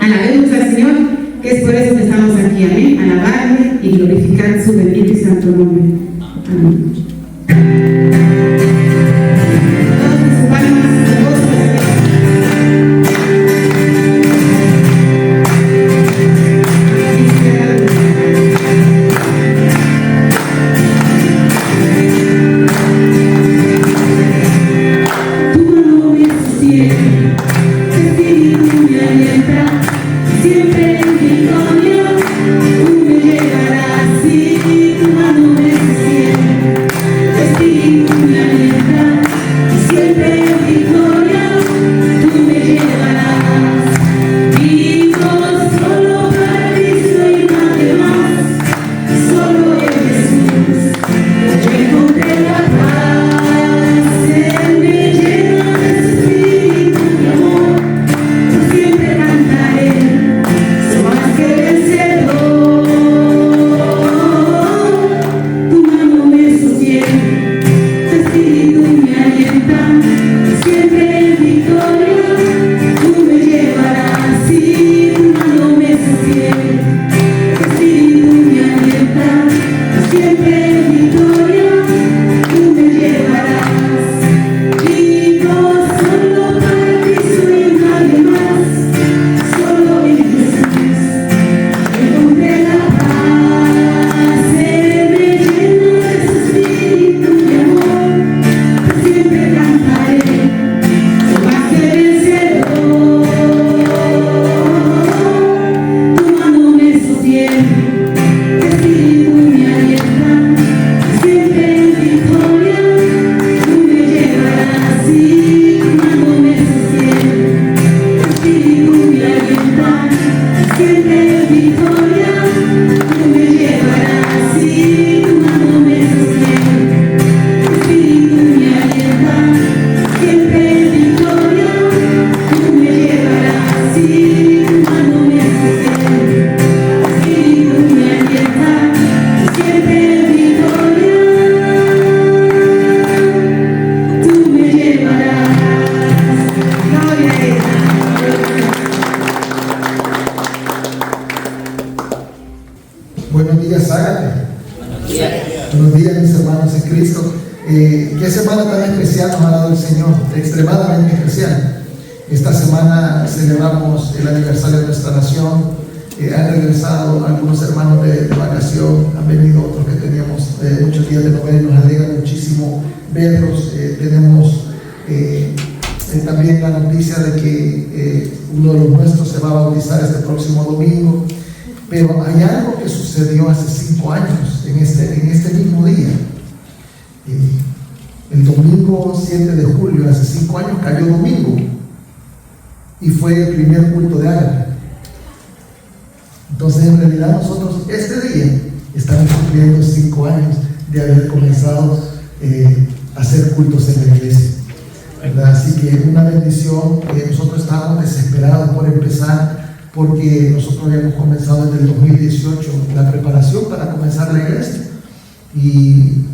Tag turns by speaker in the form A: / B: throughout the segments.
A: Alabemos al Señor, que es por eso que estamos aquí, amén. Alabarle y glorificar su bendito y santo nombre. Amén.
B: Qué semana tan especial nos ha dado el Señor, extremadamente especial. Esta semana celebramos el aniversario de nuestra nación. Han regresado algunos hermanos de vacación, han venido otros que teníamos muchos días de no ver y nos alegra muchísimo verlos. Tenemos también la noticia de que uno de los nuestros se va a bautizar este próximo domingo. Pero hay algo que sucedió hace 5 años, en este mismo día. El domingo 7 de julio, hace 5 años, cayó domingo y fue el primer culto de Ágape. Entonces, en realidad, nosotros este día estamos cumpliendo 5 años de haber comenzado a hacer cultos en la iglesia, ¿verdad? Así que es una bendición. Nosotros estábamos desesperados por empezar, porque nosotros habíamos comenzado desde el 2018 la preparación para comenzar la iglesia. Y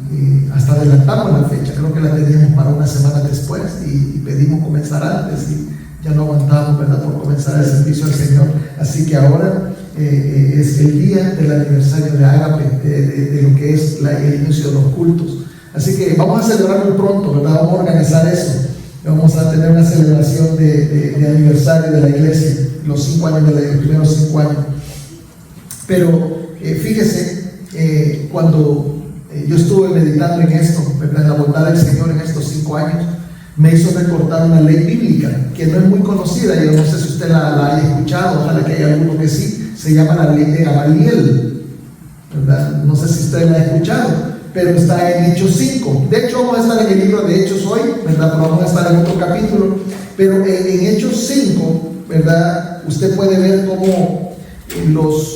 B: hasta adelantamos la fecha, creo que la teníamos para una semana después y pedimos comenzar antes y ya no aguantamos, ¿verdad?, por comenzar el servicio al Señor. Así que ahora es el día del aniversario de Ágape, de lo que es el inicio de los cultos. Así que vamos a celebrarlo pronto, ¿verdad? Vamos a organizar eso. Vamos a tener una celebración de aniversario de la iglesia, los 5 años los primeros 5 años. Pero fíjese, cuando yo estuve meditando en esto, en la bondad del Señor en estos 5 años, me hizo recordar una ley bíblica que no es muy conocida. Yo no sé si usted la haya escuchado, ojalá que haya alguno que sí. Se llama la ley de Gamaliel, ¿verdad? No sé si usted la ha escuchado, pero está en Hechos 5. De hecho, vamos a estar en el libro de Hechos hoy, ¿verdad? Pero vamos a estar en otro capítulo. Pero en Hechos 5, ¿verdad?, usted puede ver cómo los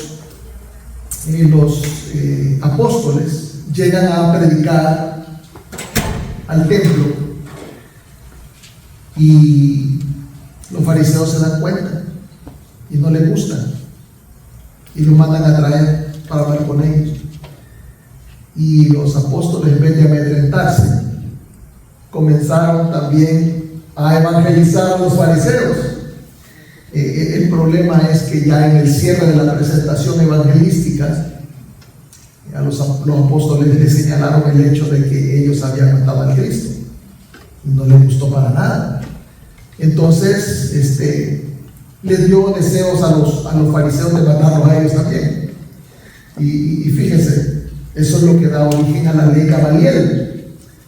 B: apóstoles llegan a predicar al templo y los fariseos se dan cuenta y no les gustan y los mandan a traer para hablar con ellos. Y los apóstoles, en vez de amedrentarse, comenzaron también a evangelizar a los fariseos. El problema es que ya en el cierre de la presentación evangelística, a los apóstoles les señalaron el hecho de que ellos habían matado al Cristo. Y no les gustó para nada. Entonces, les dio deseos a los fariseos de matarlos a ellos también. Y fíjense, eso es lo que da origen a la ley Gamaliel.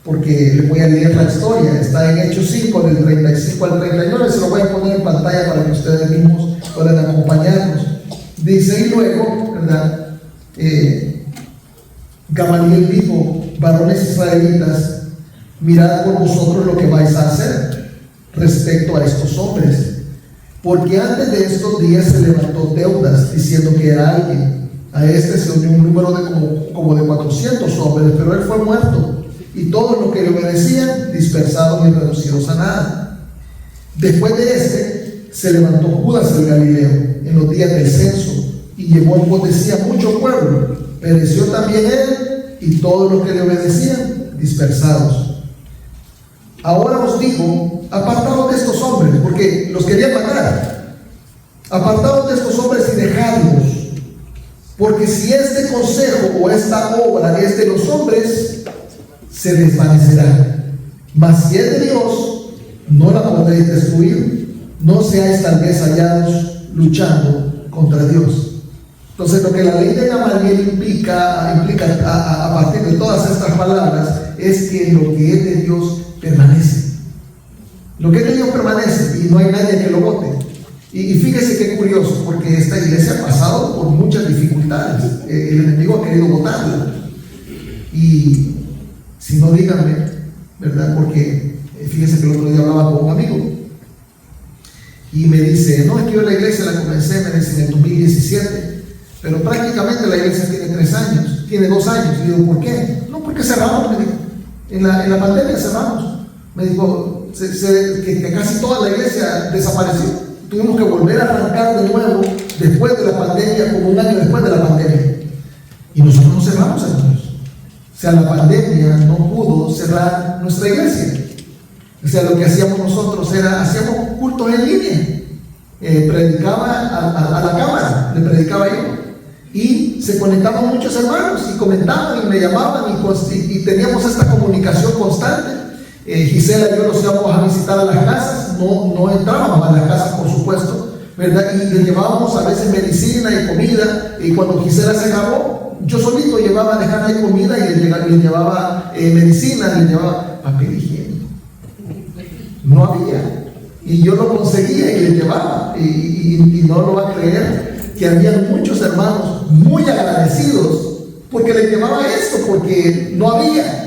B: Porque les voy a leer la historia, está en Hechos 5, del 35 al 39, se lo voy a poner en pantalla para que ustedes mismos puedan acompañarnos. Dice, y luego, ¿verdad? Gamaliel dijo: varones israelitas, mirad por vosotros lo que vais a hacer respecto a estos hombres, porque antes de estos días se levantó Teudas diciendo que era alguien. A este se unió un número de como de 400 hombres, pero él fue muerto, y todos los que le obedecían dispersados y reducidos a nada. Después de este se levantó Judas el Galileo en los días del censo, y llevó en pos de sí a mucho pueblo. Pereció también él y todos los que le obedecían dispersados. Ahora os digo, apartaos de estos hombres, porque los querían matar. Apartaos de estos hombres y dejadlos, porque si este consejo o esta obra es de los hombres, se desvanecerá. Mas si es de Dios, no la podréis destruir. No seáis tal vez hallados luchando contra Dios. Entonces, lo que la ley de Gamaliel implica a partir de todas estas palabras es que lo que es de Dios permanece. Lo que es de Dios permanece y no hay nadie que lo vote. Y fíjese qué curioso, porque esta iglesia ha pasado por muchas dificultades. El enemigo ha querido votarla. Y si no, díganme, ¿verdad? Porque fíjese que el otro día hablaba con un amigo y me dice: no, es que yo la iglesia la comencé, me dice, en el 2017, pero prácticamente la iglesia tiene 3 años, tiene 2 años. Y digo, ¿por qué? No, porque cerramos, me dijo. En la pandemia cerramos. Me dijo que casi toda la iglesia desapareció. Tuvimos que volver a arrancar de nuevo después de la pandemia, como un año después de la pandemia. Y nosotros no cerramos, hermanos. O sea, la pandemia no pudo cerrar nuestra iglesia. O sea, lo que hacíamos nosotros era, hacíamos cultos en línea. Predicaba a la cámara, le predicaba yo. Y se conectaban muchos hermanos y comentaban y me llamaban y teníamos esta comunicación constante. Gisela y yo los íbamos a visitar a las casas, no entrábamos a las casas, por supuesto, ¿verdad? Y le llevábamos a veces medicina y comida. Y cuando Gisela se acabó, yo solito llevaba a dejar ahí comida y le llevaba medicina, le llevaba papel higiénico. No había. Y yo lo conseguía y le llevaba. Y no lo va a creer que había muchos hermanos muy agradecidos porque le llevaba esto, porque no había.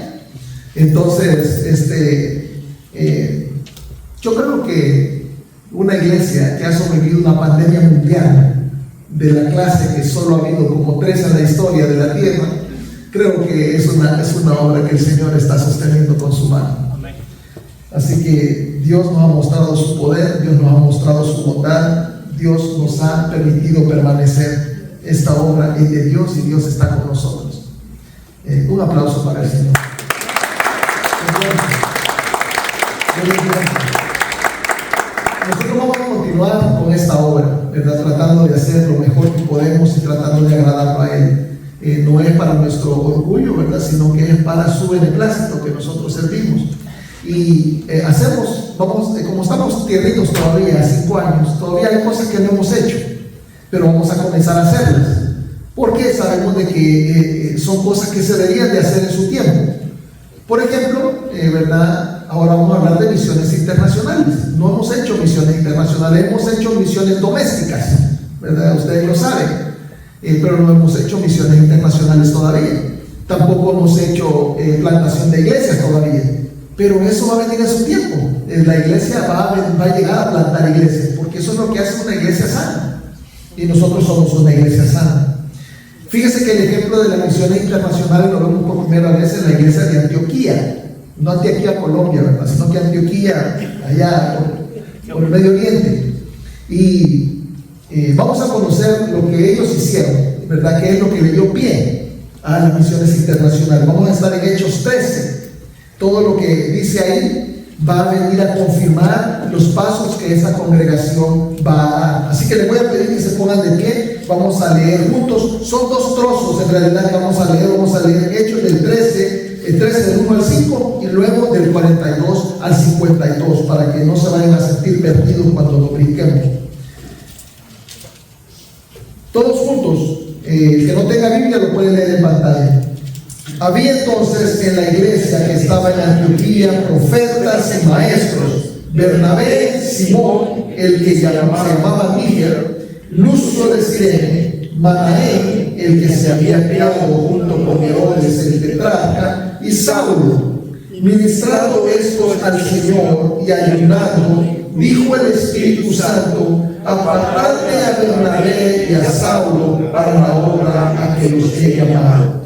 B: Entonces, yo creo que una iglesia que ha sobrevivido una pandemia mundial de la clase que solo ha habido como 3 en la historia de la tierra, creo que es una obra que el Señor está sosteniendo con su mano. Así que Dios nos ha mostrado su poder, Dios nos ha mostrado su bondad, Dios nos ha permitido permanecer. Esta obra es de Dios y Dios está con nosotros. Un aplauso para el Señor. Nosotros vamos a continuar con esta obra, ¿verdad? Tratando de hacer lo mejor que podemos y tratando de agradarlo a Él. No es para nuestro orgullo, ¿verdad? Sino que es para su beneplácito que nosotros servimos. Y como estamos tiernitos todavía, 5 años, todavía hay cosas que no hemos hecho, pero vamos a comenzar a hacerlas, porque sabemos de que son cosas que se deberían de hacer en su tiempo. Por ejemplo, ¿verdad? Ahora vamos a hablar de misiones internacionales. No hemos hecho misiones internacionales, hemos hecho misiones domésticas, ¿verdad? Ustedes lo saben, pero no hemos hecho misiones internacionales todavía. Tampoco hemos hecho plantación de iglesias todavía. Pero eso va a venir en su tiempo. La iglesia va a llegar a plantar iglesias, porque eso es lo que hace una iglesia sana. Y nosotros somos una iglesia sana. Fíjese que el ejemplo de las misiones internacionales lo vemos por primera vez en la iglesia de Antioquía. No Antioquía, Colombia, ¿verdad? Sino que Antioquía, allá por el Medio Oriente. Y vamos a conocer lo que ellos hicieron, ¿verdad? Que es lo que le dio pie a las misiones internacionales. Vamos a estar en Hechos 13. Todo lo que dice ahí va a venir a confirmar los pasos que esa congregación va a dar. Así que les voy a pedir que se pongan de pie. Vamos a leer juntos. Son dos trozos en realidad que vamos a leer. Vamos a leer Hechos del 13, el 13 del 1 al 5 y luego del 42 al 52, para que no se vayan a sentir perdidos cuando lo brinquemos. Todos juntos. El que no tenga Biblia lo puede leer en pantalla. Había entonces en la iglesia que estaba en Antioquía profetas y maestros: Bernabé, Simón, el que se llamaba Níger, Lucio de Cirene, Manaén, el que se había criado junto con Herodes el tetrarca, y Saulo. Ministrando estos al Señor y ayunando, dijo el Espíritu Santo: apartadme a Bernabé y a Saulo para la obra a que los he llamado.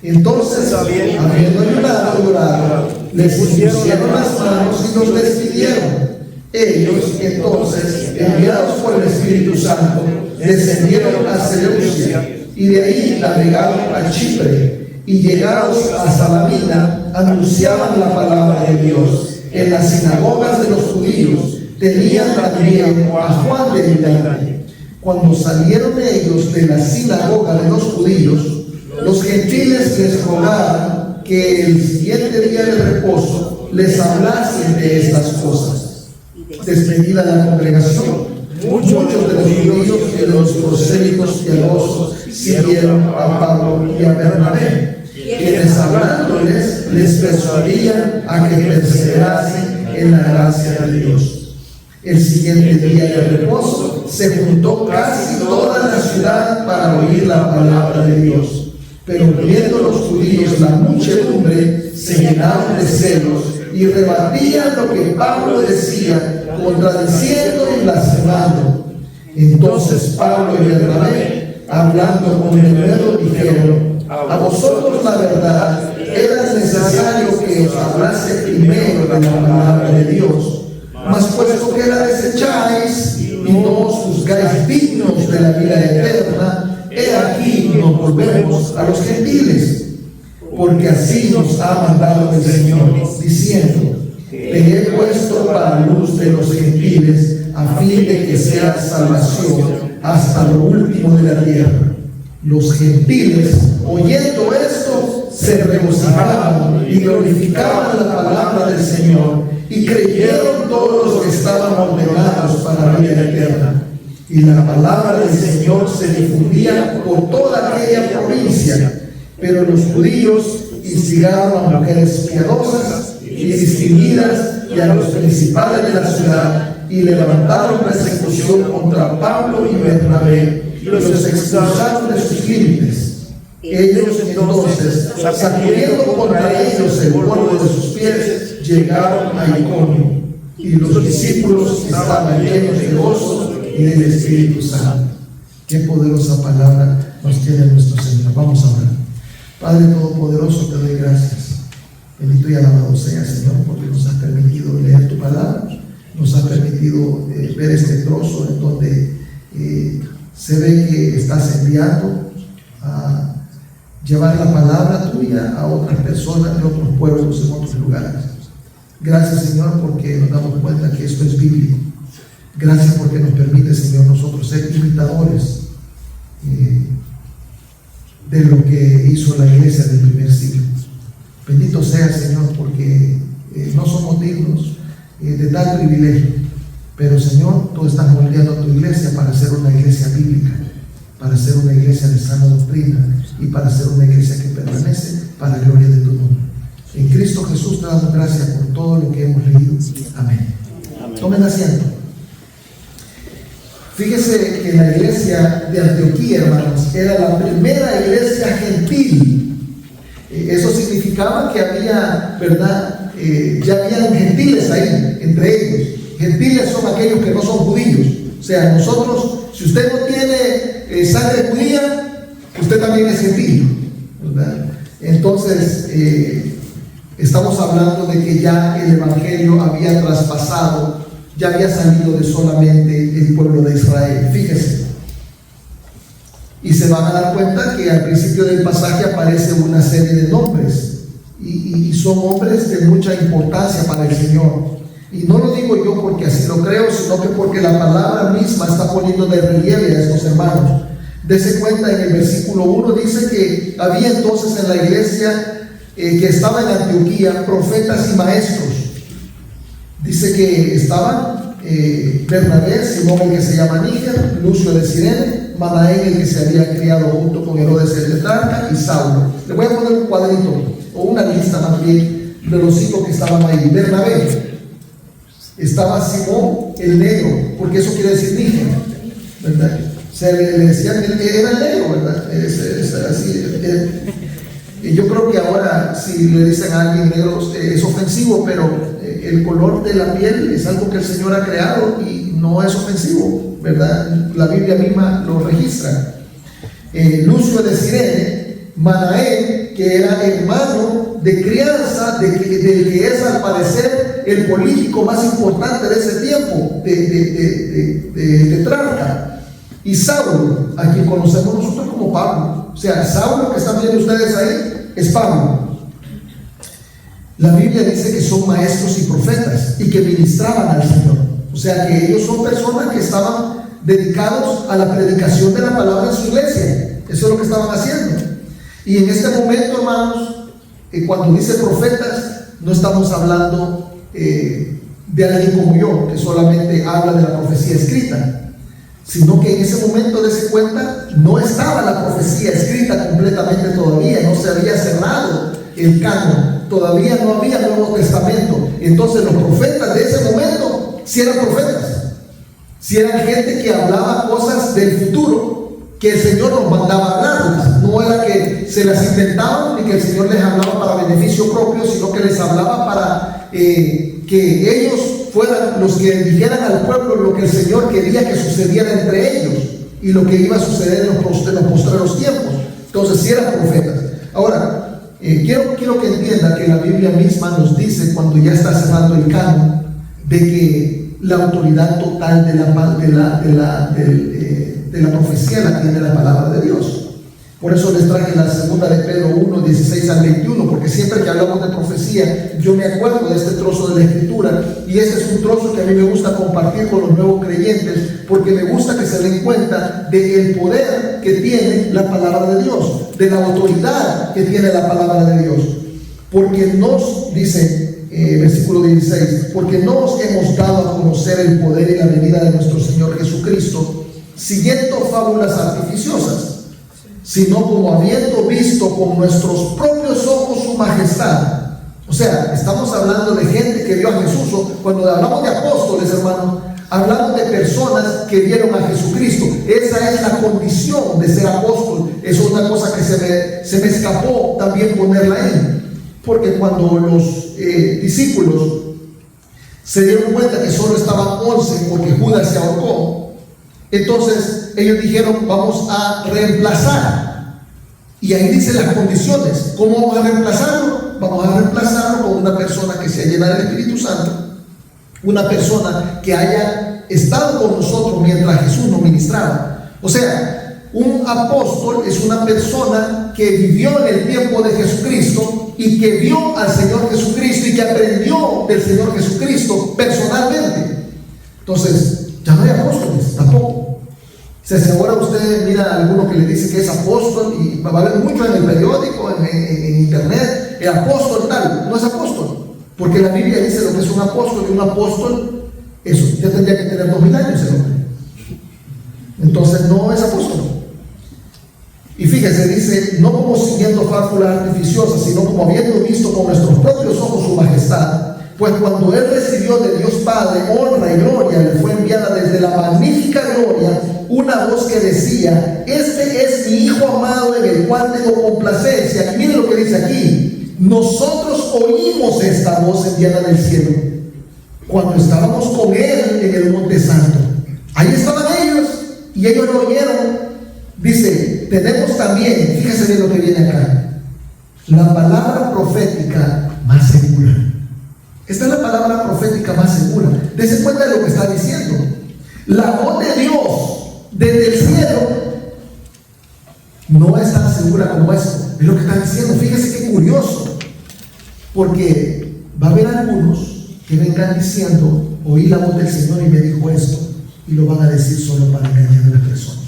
B: Entonces, habiendo ayunado y orado, les impusieron las manos y los despidieron. Ellos, entonces, enviados por el Espíritu Santo, descendieron a Seleucia y de ahí navegaron a Chipre, y llegados a Salamina, anunciaban la palabra de Dios en las sinagogas de los judíos. Tenían también a Juan de Milán. Cuando salieron ellos de la sinagoga de los judíos, los gentiles les rogaban que el siguiente día de reposo les hablasen de estas cosas. Despedida la congregación, muchos de los judíos y de los prosélitos piadosos siguieron a Pablo y a Bernabé, quienes hablándoles les persuadían a que perseverasen en la gracia de Dios. El siguiente día de reposo se juntó casi toda la ciudad para oír la palabra de Dios. Pero viendo los judíos la muchedumbre, se llenaron de celos y rebatían lo que Pablo decía, contradiciendo y blasfemando. Entonces Pablo y Bernabé, hablando con denuedo, dijeron: a vosotros la verdad, era necesario que os hablase primero de la palabra de Dios. Mas puesto que la desecháis y no os juzgáis dignos de la vida eterna, he aquí nos volvemos a los gentiles. Porque así nos ha mandado el Señor, diciendo: te he puesto para luz de los gentiles, a fin de que sea salvación hasta lo último de la tierra. Los gentiles, oyendo esto, se regocijaban y glorificaban la palabra del Señor, y creyeron todos los que estaban ordenados para la vida eterna. Y la palabra del Señor se difundía por toda aquella provincia. Pero los judíos instigaron a mujeres piadosas y distinguidas y a los principales de la ciudad, y levantaron persecución contra Pablo y Bernabé, y los expulsaron de sus límites. Ellos entonces, sacudiendo contra ellos el polvo de sus pies, llegaron a Iconio, y los discípulos estaban llenos de gozo y del Espíritu Santo. Qué poderosa palabra nos tiene nuestro Señor. Vamos a orar. Padre Todopoderoso, te doy gracias. Bendito y alabado sea, Señor, porque nos has permitido leer tu palabra, nos has permitido ver este trozo en donde se ve que estás enviando a llevar la palabra tuya a otras personas, en otros pueblos, en otros lugares. Gracias, Señor, porque nos damos cuenta que esto es bíblico. Gracias porque nos permite, Señor, nosotros ser imitadores de lo que hizo la iglesia del primer siglo. Bendito sea, Señor, porque no somos dignos de tal privilegio, pero, Señor, tú estás moldeando a tu iglesia para ser una iglesia bíblica, para ser una iglesia de sana doctrina y para ser una iglesia que permanece para la gloria de tu nombre. En Cristo Jesús te damos gracias por todo lo que hemos leído. Amén. Tomen asiento. Fíjese que la iglesia de Antioquía, hermanos, era la primera iglesia gentil. Eso significaba que había, ¿verdad? Ya habían gentiles ahí, entre ellos. Gentiles son aquellos que no son judíos. O sea, nosotros, si usted no tiene sangre judía, usted también es gentil, ¿verdad? Entonces, estamos hablando de que ya el evangelio había traspasado, ya había salido de solamente el pueblo de Israel. Fíjese. Y se van a dar cuenta que al principio del pasaje aparece una serie de nombres. Y son hombres de mucha importancia para el Señor. Y no lo digo yo porque así lo creo, sino que porque la palabra misma está poniendo de relieve a estos hermanos. Dese cuenta, en el versículo 1 dice que había entonces en la iglesia que estaba en Antioquía profetas y maestros. Dice que estaban Bernabé, Simón el que se llama Níger, Lucio de Cirene, Manaén el que se había criado junto con Herodes el tetrarca y Saulo. Le voy a poner un cuadrito o una lista más bien de los 5 que estaban ahí. Bernabé, estaba Simón el negro, porque eso quiere decir Níger, ¿verdad? O sea, le decían que era el negro, ¿verdad? Y yo creo que ahora si le dicen a alguien negro es ofensivo, pero el color de la piel es algo que el Señor ha creado y no es ofensivo, ¿verdad? La Biblia misma lo registra. Lucio de Cirene, Manaén, que era hermano de crianza del que es al parecer el político más importante de ese tiempo, de tetrarca. Y Saulo, a quien conocemos nosotros como Pablo. O sea, Saulo que están viendo ustedes ahí es Pablo. La Biblia dice que son maestros y profetas y que ministraban al Señor. O sea, que ellos son personas que estaban dedicados a la predicación de la palabra en su iglesia. Eso es lo que estaban haciendo. Y en este momento, hermanos, cuando dice profetas, no estamos hablando de alguien como yo, que solamente habla de la profecía escrita, sino que en ese momento, dése cuenta, no estaba la profecía escrita completamente todavía, no se había cerrado el canon, todavía no había Nuevo Testamento. Entonces los profetas de ese momento sí eran profetas, sí eran gente que hablaba cosas del futuro que el Señor nos mandaba hablar. No era que se las inventaban ni que el Señor les hablaba para beneficio propio, sino que les hablaba para que ellos fueran los que dijeran al pueblo lo que el Señor quería que sucediera entre ellos y lo que iba a suceder en los postreros tiempos. Entonces sí eran profetas. Ahora, quiero que entienda que la Biblia misma nos dice, cuando ya está cerrando el canon, de que la autoridad total de la profecía la tiene la palabra de Dios. Por eso les traje la segunda de Pedro 1, 16 al 21, porque siempre que hablamos de profecía, yo me acuerdo de este trozo de la Escritura, y este es un trozo que a mí me gusta compartir con los nuevos creyentes, porque me gusta que se den cuenta del poder que tiene la palabra de Dios, de la autoridad que tiene la palabra de Dios. Porque nos, dice versículo 16, porque no os hemos dado a conocer el poder y la venida de nuestro Señor Jesucristo, siguiendo fábulas artificiosas, sino como habiendo visto con nuestros propios ojos su majestad. O sea, estamos hablando de gente que vio a Jesús. Cuando hablamos de apóstoles, hermanos, hablamos de personas que vieron a Jesucristo. Esa es la condición de ser apóstol. Eso es una cosa que se me escapó también ponerla ahí, porque cuando los discípulos se dieron cuenta que solo estaban 11 porque Judas se ahorcó, entonces ellos dijeron: vamos a reemplazar. Y ahí dice las condiciones. ¿Cómo vamos a reemplazarlo? Vamos a reemplazarlo con una persona que sea llena del Espíritu Santo, una persona que haya estado con nosotros mientras Jesús nos ministraba. O sea, un apóstol es una persona que vivió en el tiempo de Jesucristo y que vio al Señor Jesucristo y que aprendió del Señor Jesucristo personalmente. Entonces, ya no hay apóstoles tampoco. Si ahora usted mira a alguno que le dice que es apóstol, y va a haber mucho en el periódico, en internet, el apóstol tal, no es apóstol, porque la Biblia dice lo que es un apóstol, y un apóstol, eso, ya tendría que tener 2000 años el hombre. Entonces no es apóstol. Y fíjese, dice, no como siguiendo fábulas artificiosas, sino como habiendo visto con nuestros propios ojos su majestad. Pues cuando él recibió de Dios Padre honra y gloria, le fue enviada desde la magnífica gloria una voz que decía: este es mi Hijo amado en el cual tengo complacencia. Y miren lo que dice aquí: nosotros oímos esta voz enviada del cielo cuando estábamos con él en el Monte Santo. Ahí estaban ellos y ellos lo oyeron. Dice, tenemos también, fíjese bien lo que viene acá, la palabra profética más segura. Esta es la palabra profética más segura. Dese cuenta de lo que está diciendo. La voz de Dios desde el cielo no es tan segura como esto. Es lo que está diciendo. Fíjese qué curioso, porque va a haber algunos que vengan diciendo, oí la voz del Señor y me dijo esto, y lo van a decir solo para engañar a las personas.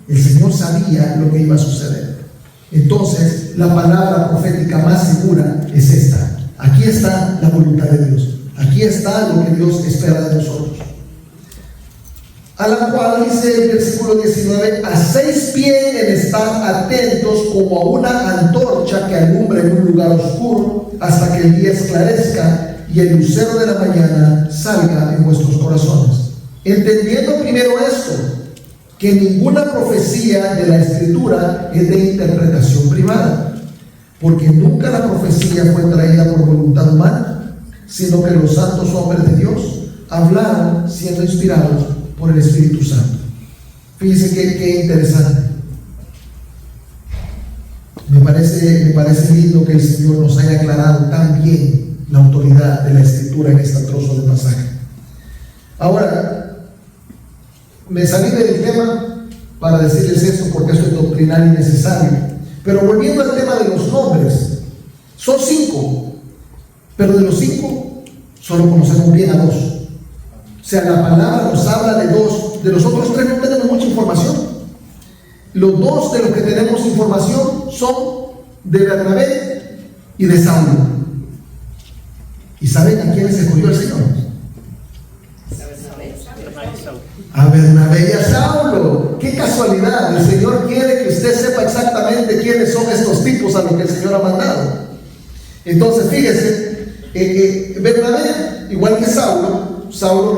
B: El Señor sabía lo que iba a suceder. Entonces, la palabra profética más segura es esta. Aquí está la voluntad de Dios. Aquí está lo que Dios espera de nosotros. A la cual dice el versículo 19: hacéis bien en estar atentos como a una antorcha que alumbra en un lugar oscuro hasta que el día esclarezca y el lucero de la mañana salga en vuestros corazones. Entendiendo primero esto, que ninguna profecía de la Escritura es de interpretación privada, porque nunca la profecía fue traída por voluntad humana, sino que los santos hombres de Dios hablaron siendo inspirados por el Espíritu Santo. Fíjense qué interesante. Me parece lindo que el Señor nos haya aclarado tan bien la autoridad de la Escritura en este trozo de pasaje. Ahora, me salí del tema para decirles esto porque esto es doctrinal y necesario. Pero volviendo al tema de los nombres, son 5, pero de los 5 solo conocemos bien a 2. O sea, la palabra nos habla de 2, de los otros 3 no tenemos mucha información. Los 2 de los que tenemos información son de Bernabé y de Saulo. ¿Y saben a quiénes escogió el Señor? A Bernabé y a Saulo. ¡Qué casualidad! El Señor quiere que usted sepa exactamente quiénes son estos tipos a los que el Señor ha mandado. Entonces, fíjese, Bernabé, igual que Saulo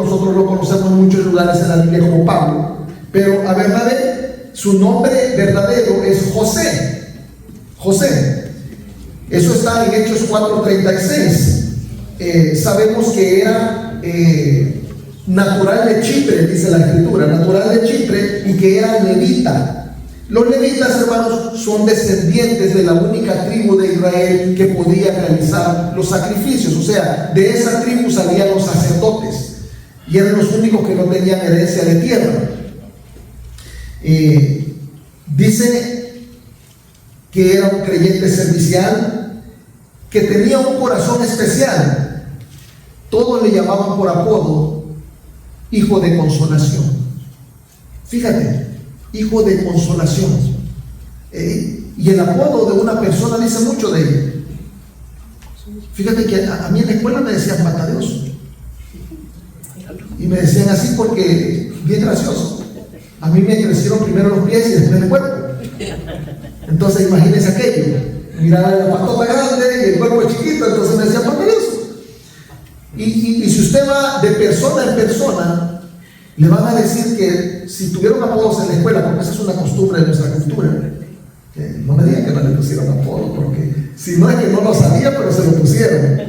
B: nosotros lo conocemos en muchos lugares en la Biblia como Pablo, pero a Bernabé, su nombre verdadero es José. José. Eso está en Hechos 4:36. Sabemos que era natural de Chipre, dice la Escritura, natural de Chipre, y que era levita. Los levitas, hermanos, son descendientes de la única tribu de Israel que podía realizar los sacrificios. O sea, de esa tribu salían los sacerdotes y eran los únicos que no tenían herencia de tierra. Dice que era un creyente servicial, que tenía un corazón especial. Todos le llamaban por apodo hijo de consolación. Fíjate, hijo de consolación. Y el apodo de una persona dice mucho de ella. Fíjate que a mí en la escuela me decían Matadioso. Y me decían así porque, bien gracioso, a mí me crecieron primero los pies y después el cuerpo. Entonces imagínense aquello. Miraba la patota grande y el cuerpo chiquito, entonces me decían Matadioso. Y si usted va de persona en persona, le van a decir que si tuvieron apodos en la escuela, porque esa es una costumbre de nuestra cultura, que no me digan que no le pusieron apodo, porque si no es que no lo sabía, pero se lo pusieron.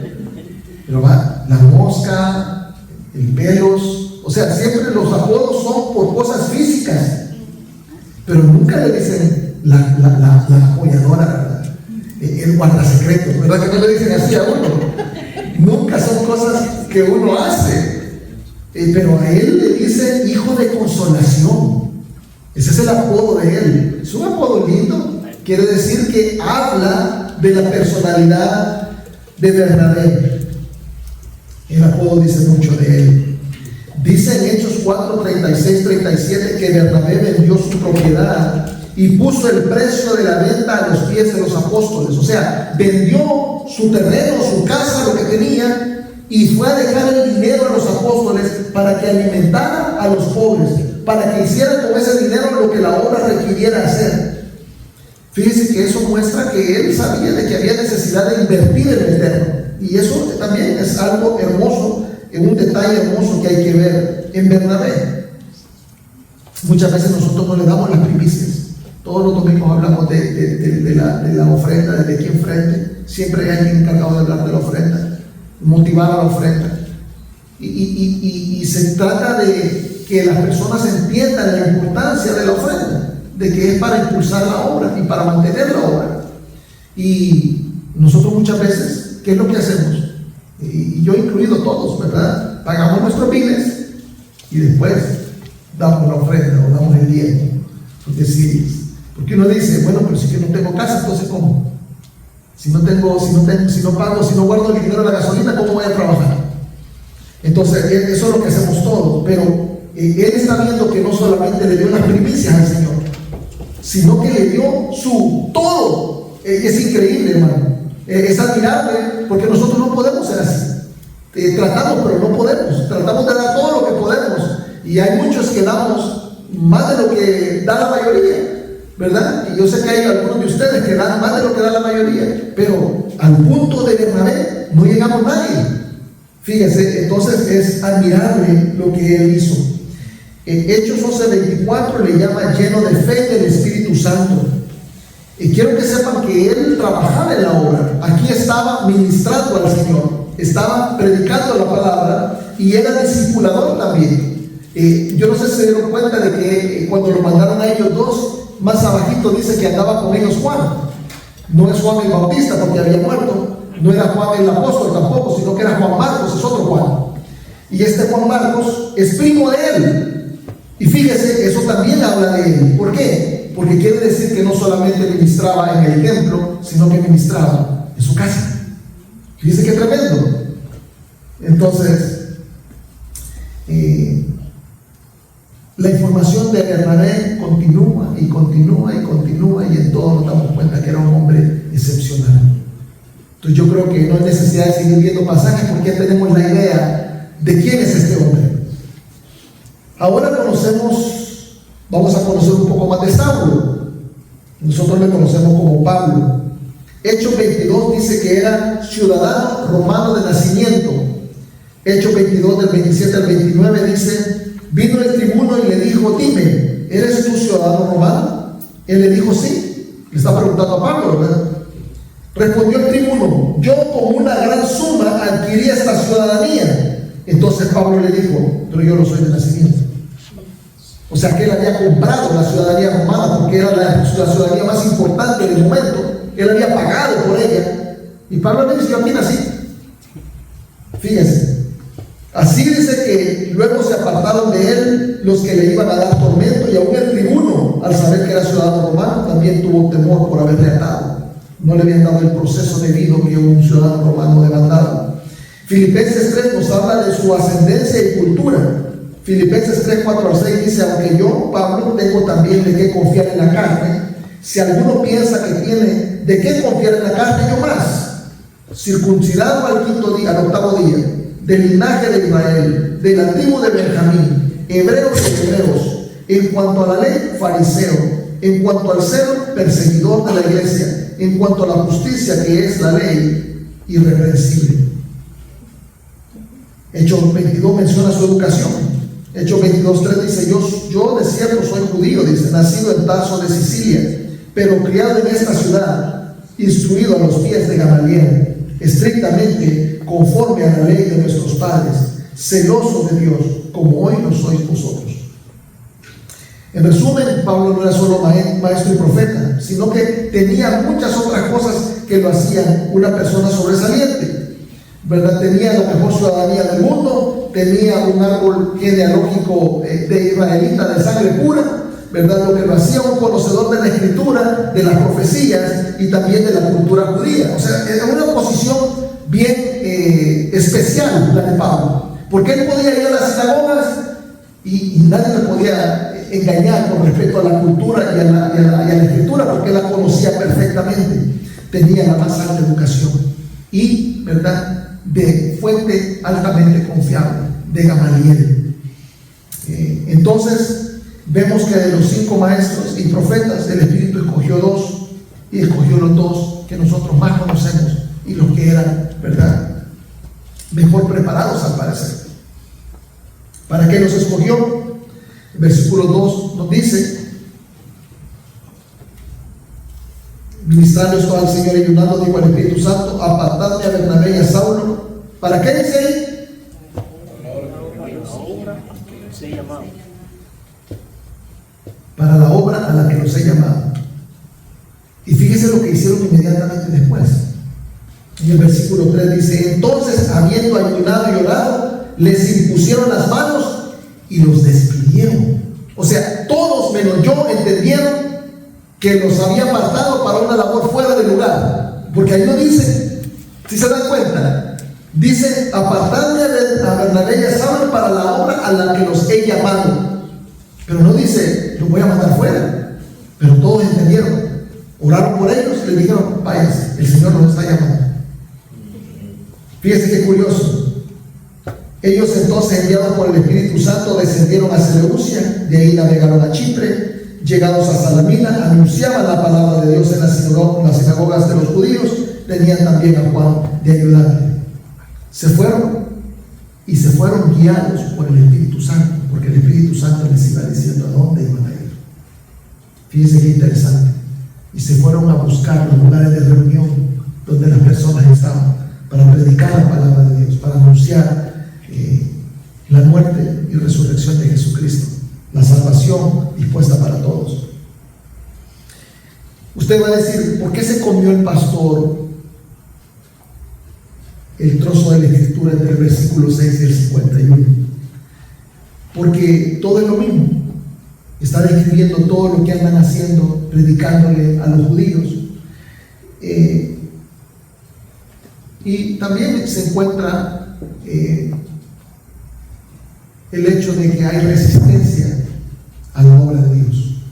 B: Pero va, la mosca, el pelos, o sea, siempre los apodos son por cosas físicas, pero nunca le dicen la apoyadora, el guardasecretos, ¿verdad que no le dicen así a uno? Nunca son cosas que uno hace. Pero a él le dice hijo de consolación. Ese es el apodo de él. Es un apodo lindo. Quiere decir que habla de la personalidad de Bernabé. El apodo dice mucho de él. Dice en Hechos 4:36-37 que Bernabé vendió su propiedad y puso el precio de la venta a los pies de los apóstoles. O sea, vendió su terreno, su casa, lo que tenía, y fue a dejar el dinero a los apóstoles para que alimentaran a los pobres, para que hicieran con ese dinero lo que la obra requiriera hacer. Fíjense que eso muestra que él sabía de que había necesidad de invertir en el eterno. Y eso también es algo hermoso, un detalle hermoso que hay que ver en Bernabé. Muchas veces nosotros no le damos las primicias. Todos los domingos hablamos de la ofrenda, desde aquí enfrente. Siempre hay alguien encargado de hablar de la ofrenda, motivar a la ofrenda. Y se trata de que las personas entiendan la importancia de la ofrenda, de que es para impulsar la obra y para mantener la obra. Y nosotros muchas veces, ¿qué es lo que hacemos? Y yo incluido todos, ¿verdad? Pagamos nuestros biles y después damos la ofrenda o damos el diezmo. Porque uno dice, bueno, pero si yo no tengo casa, entonces ¿cómo? Si no pago, si no guardo el dinero de la gasolina, ¿cómo voy a trabajar? Entonces, eso es lo que hacemos todos, pero él está viendo que no solamente le dio las primicias al Señor, sino que le dio su todo. Es increíble, hermano. Es admirable, porque nosotros no podemos ser así. Tratamos, pero no podemos. Tratamos de dar todo lo que podemos. Y hay muchos que damos más de lo que da la mayoría, ¿verdad? Y yo sé que hay algunos de ustedes que dan más de lo que da la mayoría, pero al punto de Bernabé no llegamos nadie. Fíjense, entonces es admirable lo que él hizo. Hechos 11:24 le llama lleno de fe del Espíritu Santo. Y quiero que sepan que él trabajaba en la obra. Aquí estaba ministrando al Señor, estaba predicando la palabra y era discipulador también. Yo no sé si se dieron cuenta de que cuando lo mandaron a ellos dos, más abajito dice que andaba con ellos Juan. No es Juan el Bautista porque había muerto, no era Juan el apóstol tampoco, sino que era Juan Marcos, es otro Juan. Y este Juan Marcos es primo de él. Y fíjese, eso también habla de él. ¿Por qué? Porque quiere decir que no solamente ministraba en el templo, sino que ministraba en su casa. Fíjese qué tremendo. Entonces, la información de Bernabé continúa y continúa y continúa, y en todo nos damos cuenta que era un hombre excepcional. Entonces yo creo que no hay necesidad de seguir viendo pasajes porque ya tenemos la idea de quién es este hombre. Ahora vamos a conocer un poco más de Saulo. Nosotros le conocemos como Pablo. Hechos 22 dice que era ciudadano romano de nacimiento. Hechos 22 del 27 al 29 dice: vino el tribuno y le dijo: dime, ¿eres tú ciudadano romano? Él le dijo: sí. Le está preguntando a Pablo, ¿verdad? Respondió el tribuno: yo con una gran suma adquirí esta ciudadanía. Entonces Pablo le dijo: pero yo no soy de nacimiento. O sea que él había comprado la ciudadanía romana porque era la ciudadanía más importante del momento. Él había pagado por ella. Y Pablo le dice: yo aquí nací. Fíjense. Así dice que luego se apartaron de él los que le iban a dar tormento, y aún el tribuno, al saber que era ciudadano romano, también tuvo temor por haberle atado. No le habían dado el proceso debido que un ciudadano romano demandaba. Filipenses 3 nos habla de su ascendencia y cultura. Filipenses 3, 4 al 6 dice: aunque yo, Pablo, tengo también de qué confiar en la carne, si alguno piensa que tiene de qué confiar en la carne, yo más, circuncidado al quinto día, al octavo día, del linaje de Israel, de la tribu de Benjamín, hebreos de hebreos, en cuanto a la ley, fariseo, en cuanto al celo, perseguidor de la iglesia, en cuanto a la justicia que es la ley, irreprensible. Hechos 22 menciona su educación. Hechos 22:3 dice: yo de cierto soy judío, dice, nacido en Tarso de Sicilia, pero criado en esta ciudad, instruido a los pies de Gamaliel, estrictamente conforme a la ley de nuestros padres, celoso de Dios, como hoy lo sois vosotros. En resumen, Pablo no era solo maestro y profeta, sino que tenía muchas otras cosas que lo hacían una persona sobresaliente, ¿verdad? Tenía la mejor ciudadanía del mundo, tenía un árbol genealógico de israelita de sangre pura, ¿verdad? Lo que lo hacía un conocedor de la escritura, de las profecías y también de la cultura judía. O sea, era una posición bien especial la de Pablo, porque él podía ir a las sinagogas y nadie le podía engañar con respecto a la cultura y a la escritura, porque él la conocía perfectamente. Tenía la más alta educación y, ¿verdad?, de fuente altamente confiable, de Gamaliel. Entonces vemos que de los 5 maestros y profetas, el Espíritu escogió 2, y escogió los 2 que nosotros más conocemos y los que eran, ¿verdad?, mejor preparados al parecer. ¿Para qué los escogió? El versículo 2 nos dice: ministrando esto al Señor y ayunando, dijo al Espíritu Santo: apartadme a Bernabé y a Saulo. ¿Para qué dice ahí? Para la obra a la que los he llamado. Y fíjese lo que hicieron inmediatamente después. En el versículo 3 dice: entonces, habiendo ayunado y orado, les impusieron las manos y los despidieron. O sea, todos menos yo entendieron que los había apartado para una labor fuera del lugar, porque ahí no dice, si se dan cuenta, Dice: apartadme a Bernabé y a Saulo para la obra a la que los he llamado. Pero no dice: los voy a mandar fuera. Pero todos entendieron, oraron por ellos y les dijeron: váyanse, el Señor los está llamando. Fíjense qué curioso. Ellos entonces, enviados por el Espíritu Santo, descendieron a Seleucia, de ahí navegaron a Chipre. Llegados a Salamina, anunciaban la palabra de Dios en las sinagogas de los judíos. Tenían también a Juan de ayudante. Se fueron guiados por el Espíritu Santo, porque el Espíritu Santo les iba diciendo a dónde iban a ir. Fíjense qué interesante. Y se fueron a buscar los lugares de reunión donde las personas estaban, para predicar la palabra de Dios, para anunciar la muerte y resurrección de Jesucristo, la salvación dispuesta para todos. Usted va a decir: ¿por qué se comió el pastor el trozo de la escritura entre el versículo 6 y el 51? Porque todo es lo mismo. Está describiendo todo lo que andan haciendo, predicándole a los judíos. Y también se encuentra el hecho de que hay resistencia a la obra de Dios.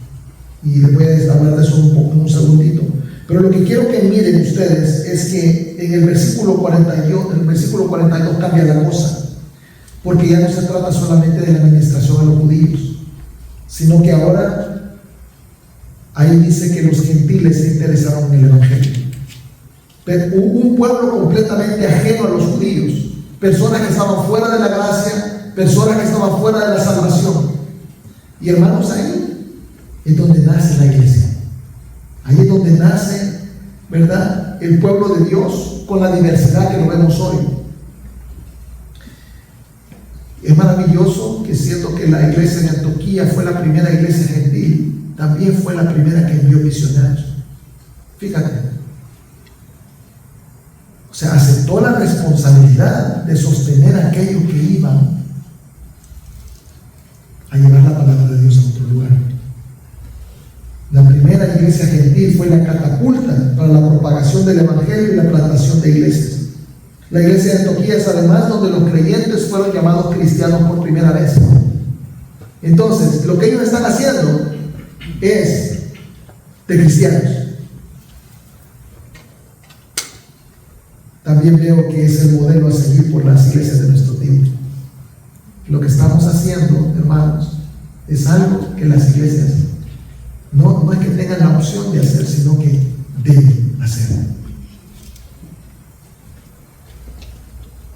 B: Y les voy a hablar de eso en un segundito. Pero lo que quiero que miren ustedes es que en el versículo 42 cambia la cosa, porque ya no se trata solamente de la administración a los judíos, sino que ahora ahí dice que los gentiles se interesaron en el evangelio. Pero un pueblo completamente ajeno a los judíos, personas que estaban fuera de la gracia, personas que estaban fuera de la salvación. Y hermanos, ahí es donde nace la iglesia. Ahí es donde nace, ¿verdad?, el pueblo de Dios, con la diversidad que lo vemos hoy. Es maravilloso que, siendo que la iglesia de Antioquía fue la primera iglesia gentil, también fue la primera que envió misioneros. Fíjate. O sea, aceptó la responsabilidad de sostener a aquellos que iban a llevar la palabra de Dios a otro lugar. La primera iglesia gentil fue la catapulta para la propagación del evangelio y la plantación de iglesias. La iglesia de Antioquía es además donde los creyentes fueron llamados cristianos por primera vez. Entonces, lo que ellos están haciendo es de cristianos. También veo que es el modelo a seguir por las iglesias de nuestro tiempo. Lo que estamos haciendo, hermanos, es algo que las iglesias no es que tengan la opción de hacer, sino que deben hacer.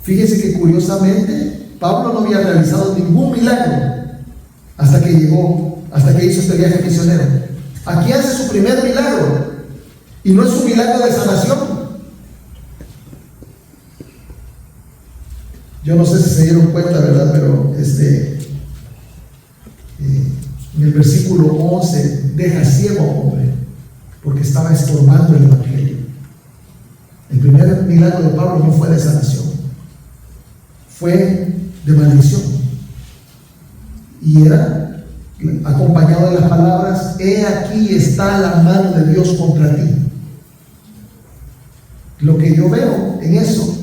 B: Fíjense que curiosamente Pablo no había realizado ningún milagro hasta que hizo este viaje misionero. Aquí hace su primer milagro, y no es un milagro de sanación. Yo no sé si se dieron cuenta, ¿verdad? Pero en el versículo 11 deja ciego a un hombre porque estaba estorbando el evangelio. El primer milagro de Pablo no fue de sanación, fue de maldición, y era acompañado de las palabras: he aquí está la mano de Dios contra ti. Lo que yo veo en eso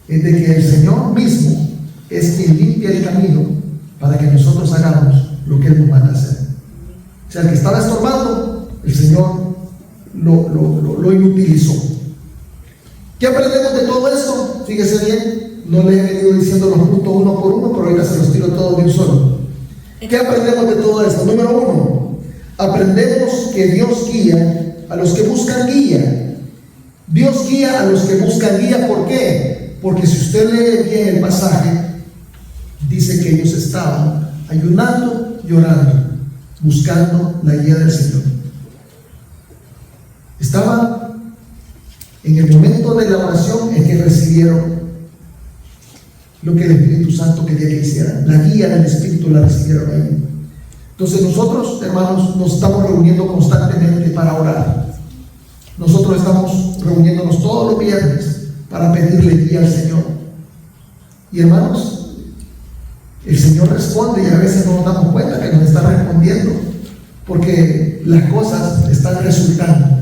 B: es de que el Señor mismo es quien limpia el camino para que nosotros hagamos lo que Él nos manda hacer. O sea, el que estaba estorbando, el Señor lo inutilizó. ¿Qué aprendemos de todo esto? Fíjese bien, no les he venido diciendo los puntos uno por uno, pero ahorita se los tiro todos de un solo. ¿Qué aprendemos de todo esto? Número uno, aprendemos que Dios guía a los que buscan guía. Dios guía a los que buscan guía. ¿Por qué? Porque si usted lee bien el pasaje, dice que ellos estaban ayunando y orando, buscando la guía del Señor. Estaban en el momento de la oración en que recibieron lo que el Espíritu Santo quería que hicieran. La guía del Espíritu la recibieron ahí. Entonces nosotros, hermanos, nos estamos reuniendo constantemente para orar. Nosotros estamos reuniéndonos todos los viernes para pedirle guía al Señor. Y hermanos, el Señor responde, y a veces no nos damos cuenta que nos está respondiendo, porque las cosas están resultando.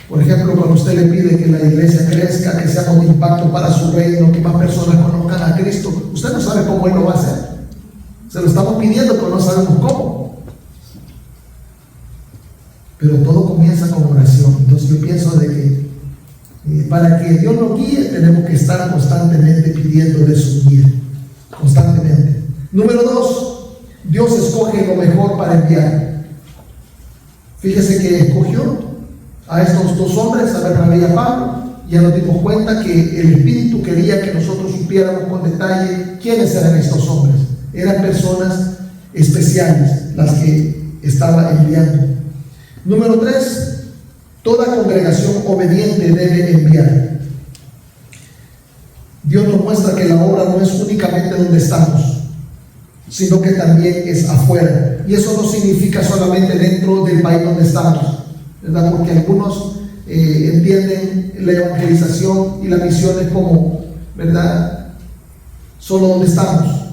B: Por ejemplo, ejemplo, cuando usted le pide que la iglesia crezca, que seamos de impacto para su reino, que más personas conozcan a Cristo, usted no sabe cómo Él lo va a hacer. Se lo estamos pidiendo, pero no sabemos cómo. Pero todo comienza con oración. Entonces yo pienso de que para que Dios nos guíe, tenemos que estar constantemente pidiéndole su guía. Constantemente. Número 2, Dios escoge lo mejor para enviar. Fíjese que escogió a estos dos hombres, a Bernabé y a Pablo. Ya nos dimos cuenta que el Espíritu quería que nosotros supiéramos con detalle quiénes eran estos hombres. Eran personas especiales las que estaba enviando. Número 3, toda congregación obediente debe enviar. Dios nos muestra que la obra no es únicamente donde estamos, sino que también es afuera. Y eso no significa solamente dentro del país donde estamos, ¿verdad? Porque algunos entienden la evangelización y la misión es como, ¿verdad?, solo donde estamos,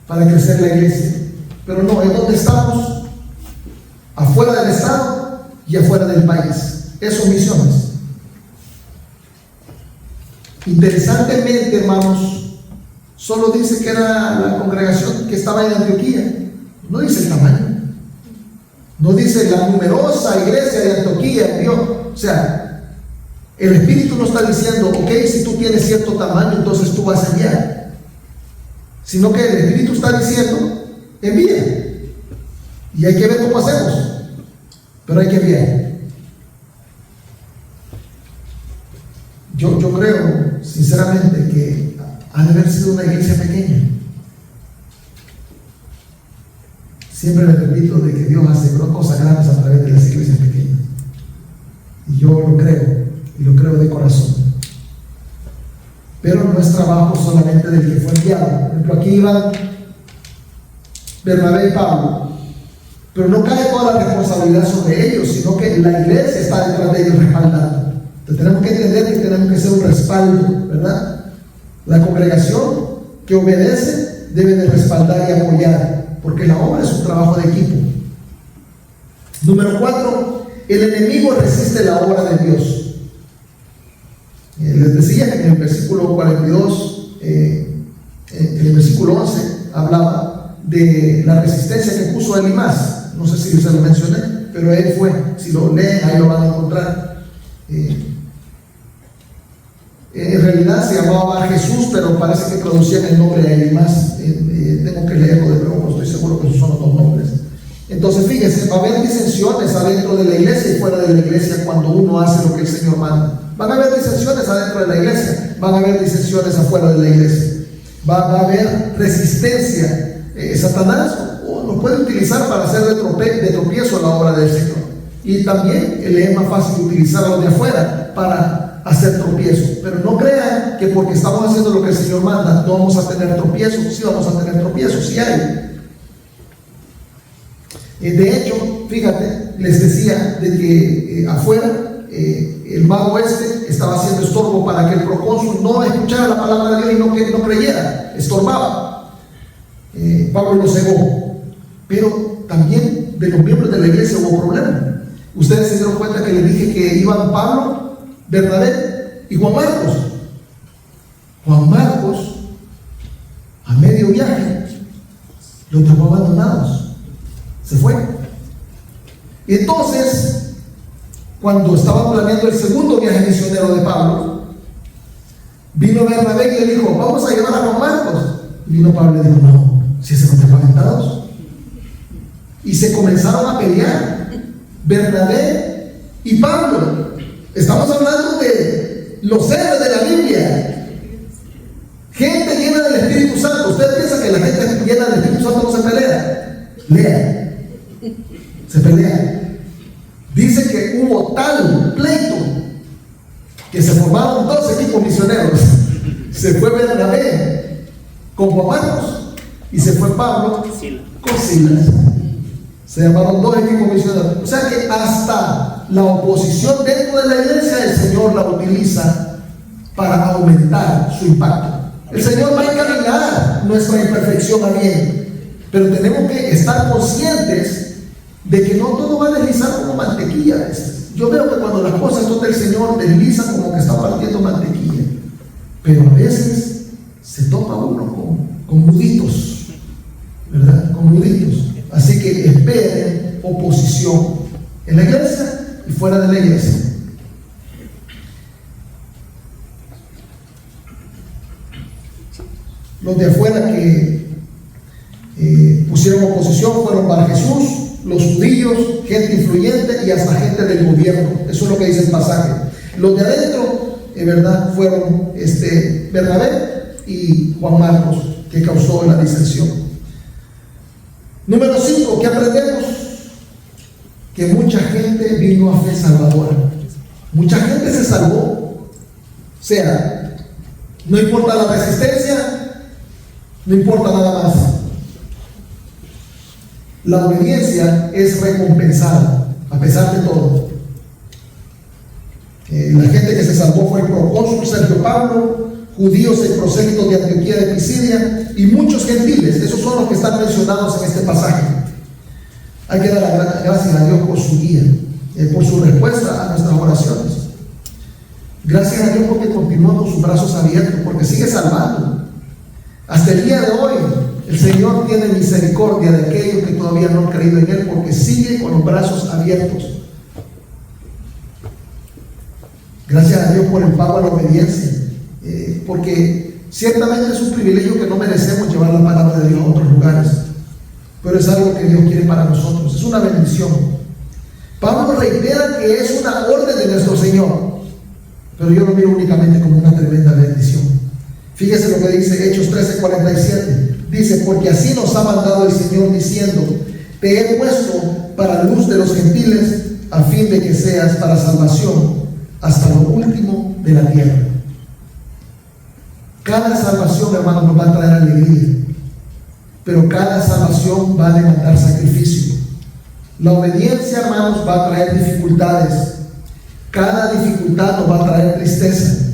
B: para crecer la iglesia. Pero no, es donde estamos, afuera del estado y afuera del país. Eso son misiones. Interesantemente, hermanos, solo dice que era la congregación que estaba en Antioquía. No dice el tamaño. No dice la numerosa iglesia de Antioquía envió. O sea, el Espíritu no está diciendo, ok, si tú tienes cierto tamaño, entonces tú vas a enviar. Sino que el Espíritu está diciendo, envía. Y hay que ver cómo hacemos. Pero hay que enviar. Yo creo, sinceramente, que ha de haber sido una iglesia pequeña. Siempre le repito de que Dios hace cosas grandes a través de las iglesias pequeñas. Y yo lo creo, y lo creo de corazón. Pero no es trabajo solamente del que fue enviado. Por ejemplo, aquí iban Bernabé y Pablo. Pero no cae toda la responsabilidad sobre ellos, sino que la iglesia está detrás de ellos respaldando. Entonces tenemos que entender que tenemos que ser un respaldo, ¿verdad? La congregación que obedece debe de respaldar y apoyar, porque la obra es un trabajo de equipo. Número 4, el enemigo resiste la obra de Dios. Les decía que en el versículo 42, en el versículo 11, hablaba de la resistencia que puso Elimás. No sé si se lo mencioné, pero él fue. Si lo leen, ahí lo van a encontrar. En realidad se llamaba Jesús, pero parece que producían el nombre de Elimás. Tengo que leerlo de nuevo, pero estoy seguro que esos son los dos nombres. Entonces, fíjense, va a haber disensiones adentro de la iglesia y fuera de la iglesia cuando uno hace lo que el Señor manda. Van a haber disensiones adentro de la iglesia, van a haber disensiones afuera de la iglesia. Va a haber resistencia. Satanás nos puede utilizar para hacer de tropiezo la obra del Señor. Y también le es más fácil utilizarlo de afuera para hacer tropiezo. Pero no crean que porque estamos haciendo lo que el Señor manda no vamos a tener tropiezos. Sí vamos a tener tropiezos, sí hay. De hecho, fíjate, les decía de que afuera el mago estaba haciendo estorbo para que el procónsul no escuchara la palabra de Dios y no creyera, estorbaba. Pablo lo cegó, pero también de los miembros de la iglesia hubo problemas. Ustedes se dieron cuenta que les dije que iban Pablo, Bernabé y Juan Marcos. Juan Marcos, a medio viaje, los dejó abandonados, se fue. Y entonces, cuando estaba planeando el segundo viaje misionero de Pablo, vino Bernabé y le dijo, vamos a llevar a Juan Marcos. Y vino Pablo y le dijo, no, si se nos dejan aventados. Y se comenzaron a pelear Bernabé y Pablo. Estamos hablando de los héroes de la Biblia, gente llena del Espíritu Santo. ¿Usted piensa que la gente llena del Espíritu Santo no se pelea? Lea, se pelea. Dice que hubo tal pleito que se formaron dos equipos misioneros. Se fue Bernabé con Juan Marcos y se fue Pablo con Silas. Se llamaron dos equipos misioneros. O sea que hasta la oposición dentro de la iglesia, el Señor la utiliza para aumentar su impacto. El Señor va a encaminar nuestra imperfección a bien, pero tenemos que estar conscientes de que no todo va a deslizar como mantequilla a veces. Yo veo que cuando las cosas son del Señor deslizan como que está partiendo mantequilla, pero a veces se topa uno con nuditos, ¿verdad? Con nuditos. Así que esperen oposición en la iglesia y fuera de la iglesia. Los de afuera que pusieron oposición fueron para Jesús, los judíos, gente influyente y hasta gente del gobierno. Eso es lo que dice el pasaje. Los de adentro, en verdad, fueron Bernabé y Juan Marcos, que causó la disensión. Número 5, ¿qué aprendemos? Que mucha gente vino a fe salvadora. Mucha gente se salvó. O sea, no importa la resistencia, no importa nada más. La obediencia es recompensada, a pesar de todo. La gente que se salvó fue el procónsul Sergio Pablo, judíos y prosélitos de Antioquía de Pisidia y muchos gentiles. Esos son los que están mencionados en este pasaje. Hay que dar gracias a Dios por su guía, por su respuesta a nuestras oraciones. Gracias a Dios porque continuó con sus brazos abiertos, porque sigue salvando. Hasta el día de hoy, el Señor tiene misericordia de aquellos que todavía no han creído en Él, porque sigue con los brazos abiertos. Gracias a Dios por el pago a la obediencia, porque ciertamente es un privilegio que no merecemos llevar la palabra de Dios a otros lugares, pero es algo que Dios quiere para nosotros, es una bendición. Pablo reitera que es una orden de nuestro Señor, pero yo lo miro únicamente como una tremenda bendición. Fíjese lo que dice Hechos 13:47. Dice: porque así nos ha mandado el Señor diciendo: te he puesto para luz de los gentiles, a fin de que seas para salvación hasta lo último de la tierra. Cada salvación, hermanos, nos va a traer alegría, pero cada salvación va a demandar sacrificio. La obediencia, hermanos, va a traer dificultades. Cada dificultad nos va a traer tristeza.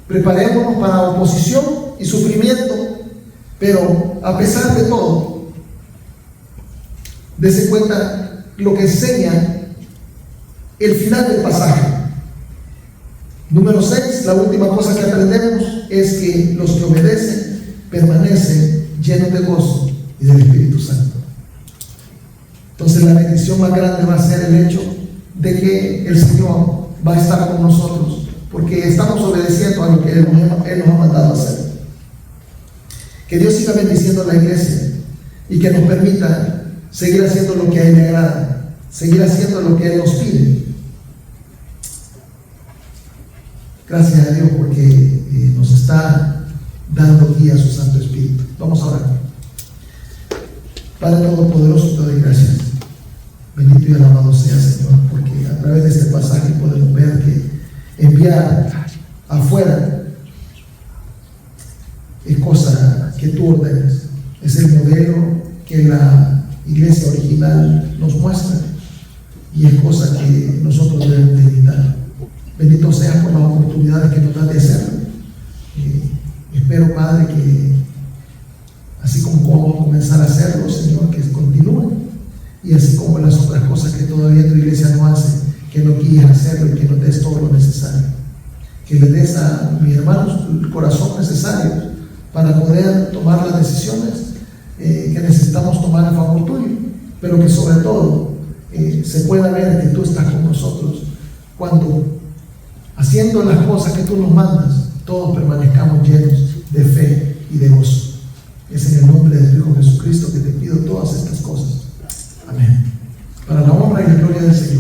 B: Preparémonos para oposición y sufrimiento, pero a pesar de todo, dése cuenta lo que enseña el final del pasaje. Número 6, la última cosa que aprendemos es que los que obedecen permanecen llenos de gozo y del Espíritu Santo. Entonces la bendición más grande va a ser el hecho de que el Señor va a estar con nosotros, porque estamos obedeciendo a lo que Él nos ha mandado a hacer. Que Dios siga bendiciendo a la iglesia y que nos permita seguir haciendo lo que a Él le agrada, seguir haciendo lo que Él nos pide. Gracias a Dios porque nos está dando guía a su Santo Espíritu. Vamos a orar. Padre Todopoderoso, te doy gracias. Bendito y alabado sea, Señor, porque a través de este pasaje podemos ver que enviar afuera es cosa que tú ordenas. Es el modelo que la iglesia original nos muestra y es cosa que nosotros debemos de imitar. Bendito sea por las oportunidades que nos dan de hacerlo. Espero, Padre, que así como vamos a comenzar a hacerlo, Señor, que continúe, y así como las otras cosas que todavía tu iglesia no hace, que nos guíes a hacerlo y que nos des todo lo necesario. Que le des a mis hermanos el corazón necesario para poder tomar las decisiones que necesitamos tomar a favor tuyo, pero que sobre todo se pueda ver que tú estás con nosotros cuando, haciendo las cosas que tú nos mandas, todos permanezcamos llenos de fe y de gozo. Es en el nombre de tu Hijo Jesucristo que te pido todas estas cosas. Amén. Para la honra y la gloria del Señor.